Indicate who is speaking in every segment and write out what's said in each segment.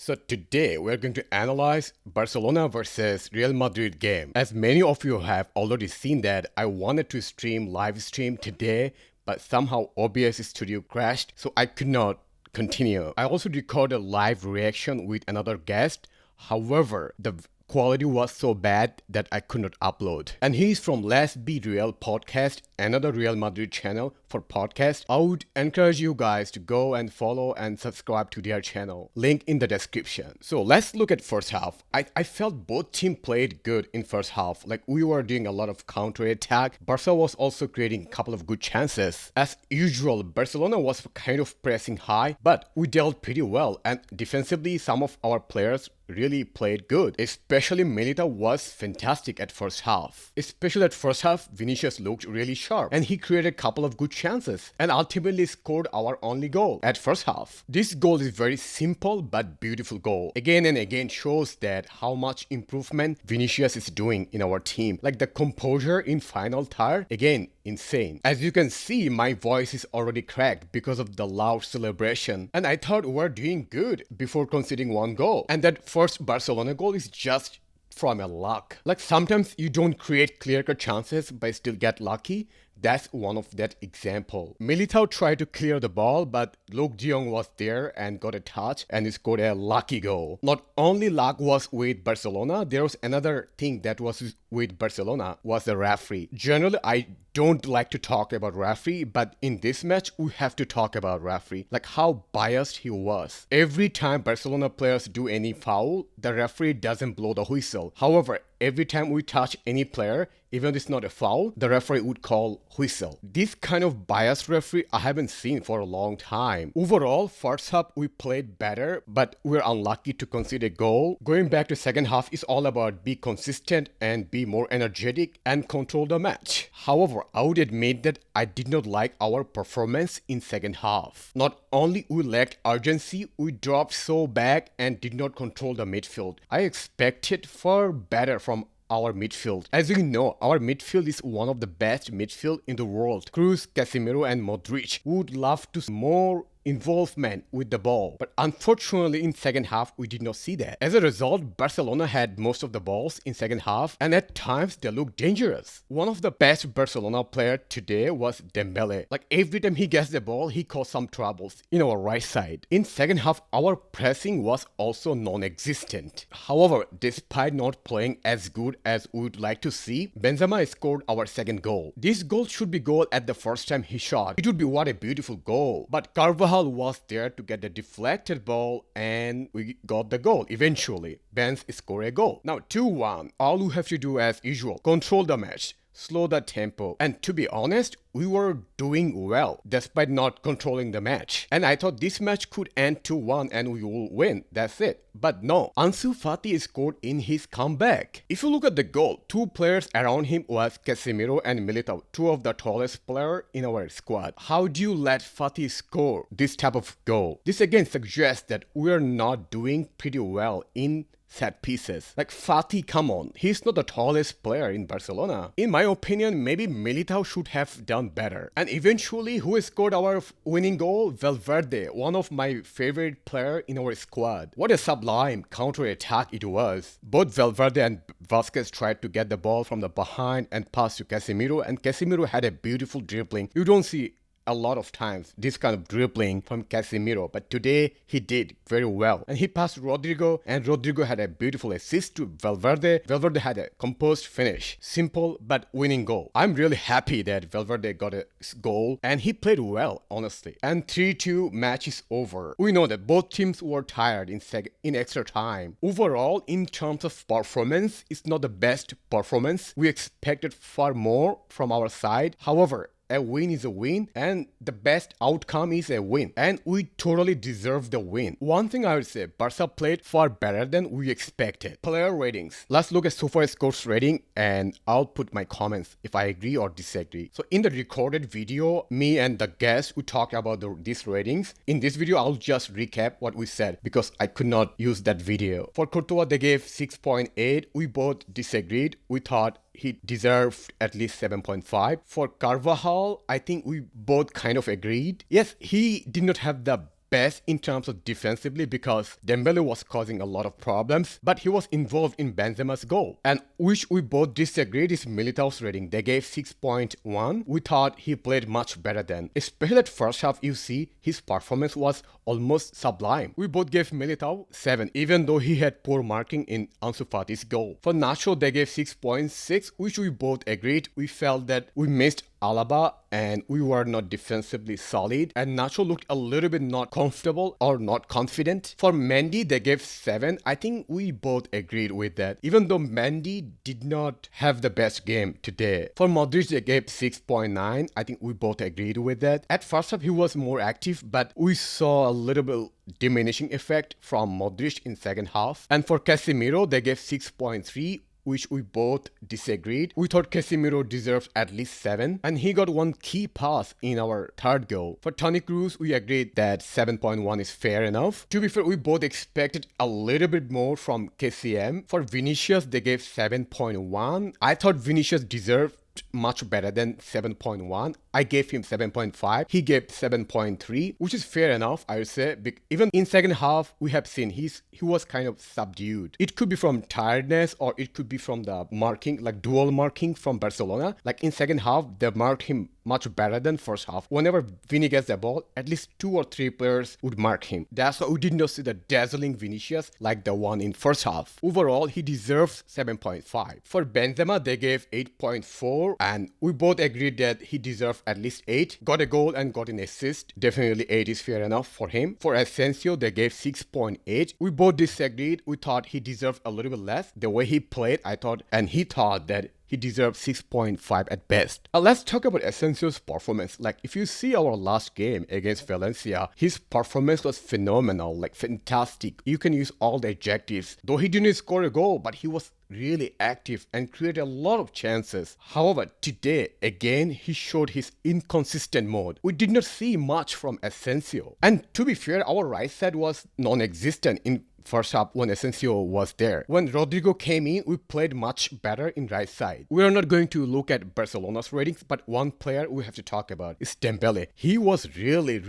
Speaker 1: So today we're going to analyze Barcelona versus Real Madrid game. As many of you have already seen that I wanted to live stream today, but somehow OBS Studio crashed, so I could not continue. I also recorded a live reaction with another guest. However, the quality was so bad that I could not upload. And he's from Let's Be Real podcast, another Real Madrid channel for podcast. I would encourage you guys to go and follow and subscribe to their channel. Link in the description. So let's look at first half. I felt both teams played good in first half. Like we were doing a lot of counter attack. Barca was also creating a couple of good chances. As usual, Barcelona was kind of pressing high, but we dealt pretty well. And defensively, some of our players really played good. Especially Militao was fantastic at first half. Especially at first half, Vinicius looked really sharp and he created a couple of good chances and ultimately scored our only goal at first half. This goal is very simple but beautiful goal. Again and again shows that how much improvement Vinicius is doing in our team. Like the composure in final third, again, insane. As you can see, my voice is already cracked because of the loud celebration. And I thought we were doing good before conceding one goal. And that first Barcelona goal is just from a luck. Like sometimes you don't create clear-cut chances but still get lucky. That's one of that example. Militao tried to clear the ball, but Luuk de Jong was there and got a touch and he scored a lucky goal. Not only luck was with Barcelona, there was another thing that was with Barcelona was the referee. Generally, I don't like to talk about referee, but in this match, we have to talk about referee. Like how biased he was. Every time Barcelona players do any foul, the referee doesn't blow the whistle. However, every time we touch any player, even if it's not a foul, the referee would call whistle. This kind of biased referee I haven't seen for a long time. Overall, first half we played better, but we're unlucky to concede a goal. Going back to second half is all about be consistent and be more energetic and control the match. However, I would admit that I did not like our performance in second half. Not only we lacked urgency, we dropped so back and did not control the midfield. I expected far better from our midfield. As you know, our midfield is one of the best midfield in the world. Kroos, Casemiro and Modric would love to see more involvement with the ball, but unfortunately in second half we did not see that. As a result, Barcelona had most of the balls in second half and at times they looked dangerous. One of the best Barcelona player today was Dembele. Like every time he gets the ball, he caused some troubles in our right side. In second half, our pressing was also non-existent. However, despite not playing as good as we would like to see, Benzema scored our second goal. This goal should be goal at the first time he shot. It would be what a beautiful goal. But Carvajal was there to get the deflected ball and we got the goal eventually. Benz scored a goal. Now 2-1. All you have to do as usual, control the match, slow the tempo, and to be honest, we were doing well despite not controlling the match. And I thought this match could end 2-1 and we will win. That's it. But no, Ansu Fati scored in his comeback. If you look at the goal, two players around him was Casemiro and Militao, two of the tallest players in our squad. How do you let Fati score this type of goal? This again suggests that we are not doing pretty well in set pieces. Like Fati, come on, he's not the tallest player in Barcelona. In my opinion, maybe Militao should have done better. And eventually, who scored our winning goal? Valverde, one of my favorite players in our squad. What a sublime counter-attack it was. Both Valverde and Vasquez tried to get the ball from the behind and pass to Casemiro, and Casemiro had a beautiful dribbling. You don't see a lot of times this kind of dribbling from Casemiro, but today he did very well. And he passed Rodrigo and Rodrigo had a beautiful assist to Valverde. Valverde had a composed finish. Simple but winning goal. I'm really happy that Valverde got a goal and he played well, honestly. And 3-2 match is over. We know that both teams were tired in extra time. Overall, in terms of performance, it's not the best performance. We expected far more from our side. However, a win is a win and the best outcome is a win and we totally deserve the win. One thing I would say, Barca played far better than we expected. Player ratings. Let's look at sofascore's rating and I'll put my comments if I agree or disagree. So in the recorded video, me and the guest who talked about these ratings. In this video, I'll just recap what we said because I could not use that video. For Courtois, they gave 6.8. We both disagreed. We thought he deserved at least 7.5. For Carvajal, I think we both kind of agreed. Yes, he did not have the best in terms of defensively because Dembele was causing a lot of problems, but he was involved in Benzema's goal. And which we both disagreed is Militao's rating. They gave 6.1. We thought he played much better than. Especially at first half, you see, his performance was almost sublime. We both gave Militao 7, even though he had poor marking in Ansu Fati's goal. For Nacho, they gave 6.6, which we both agreed. We felt that we missed Alaba and we were not defensively solid, and Nacho looked a little bit not comfortable or not confident. For Mendy, they gave 7. I think we both agreed with that, even though Mendy did not have the best game today. For Modric, they gave 6.9. I think we both agreed with that. At first half, he was more active, but we saw a little bit diminishing effect from Modric in second half. And for Casemiro, they gave 6.3, which we both disagreed. We thought Casemiro deserves at least 7, and he got one key pass in our third goal. For Toni Kroos, we agreed that 7.1 is fair enough. To be fair, we both expected a little bit more from KCM. For Vinicius, they gave 7.1. I thought Vinicius deserved much better than 7.1. I gave him 7.5. He gave 7.3, which is fair enough, I would say. Even in second half, we have seen he was kind of subdued. It could be from tiredness or it could be from the marking, like dual marking from Barcelona. Like in second half, they marked him much better than first half. Whenever Vini gets the ball, at least 2 or 3 players would mark him. That's why we did not see the dazzling Vinicius like the one in first half. Overall, he deserves 7.5. For Benzema, they gave 8.4, and we both agreed that he deserved at least 8. Got a goal and got an assist. Definitely 8 is fair enough for him. For Asensio, they gave 6.8. We both disagreed. We thought he deserved a little bit less. The way he played, I thought, and he thought that he deserved 6.5 at best. Let's talk about Asensio's performance. Like, if you see our last game against Valencia, his performance was phenomenal, like fantastic. You can use all the adjectives. Though he didn't score a goal, but he was really active and created a lot of chances. However, today, again, he showed his inconsistent mode. We did not see much from Asensio. And to be fair, our right side was non-existent in first half when Asensio was there. When Rodrigo came in, we played much better in right side. We are not going to look at Barcelona's ratings, but one player we have to talk about is Dembele. He was really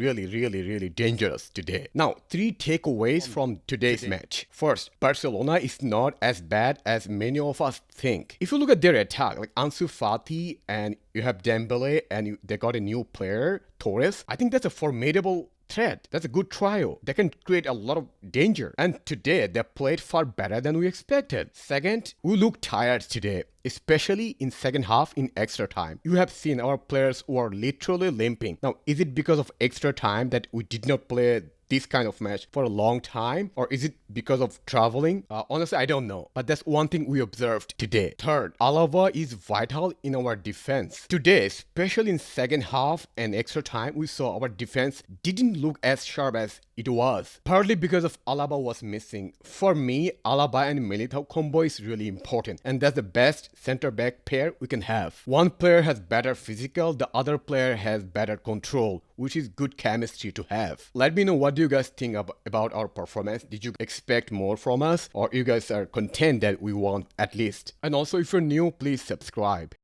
Speaker 1: dangerous today. Now, 3 takeaways from today's match. First, Barcelona is not as bad as many of us think. If you look at their attack, like Ansu Fati, and you have Dembele, and they got a new player, Torres, I think that's a formidable threat. That's a good trio. They can create a lot of danger. And today, they played far better than we expected. Second, we look tired today, especially in second half in extra time. You have seen our players who are literally limping. Now, is it because of extra time that we did not play this kind of match for a long time, or is it because of traveling? Honestly, I don't know, but that's one thing we observed today. Third, Alaba is vital in our defense. Today, especially in second half and extra time, we saw our defense didn't look as sharp as it was, partly because of Alaba was missing. For me, Alaba and Militao combo is really important, and that's the best center back pair we can have. One player has better physical, the other player has better control, which is good chemistry to have. Let me know, what do you guys think about our performance? Did you expect more from us, or you guys are content that we won at least? And also, if you're new, please subscribe.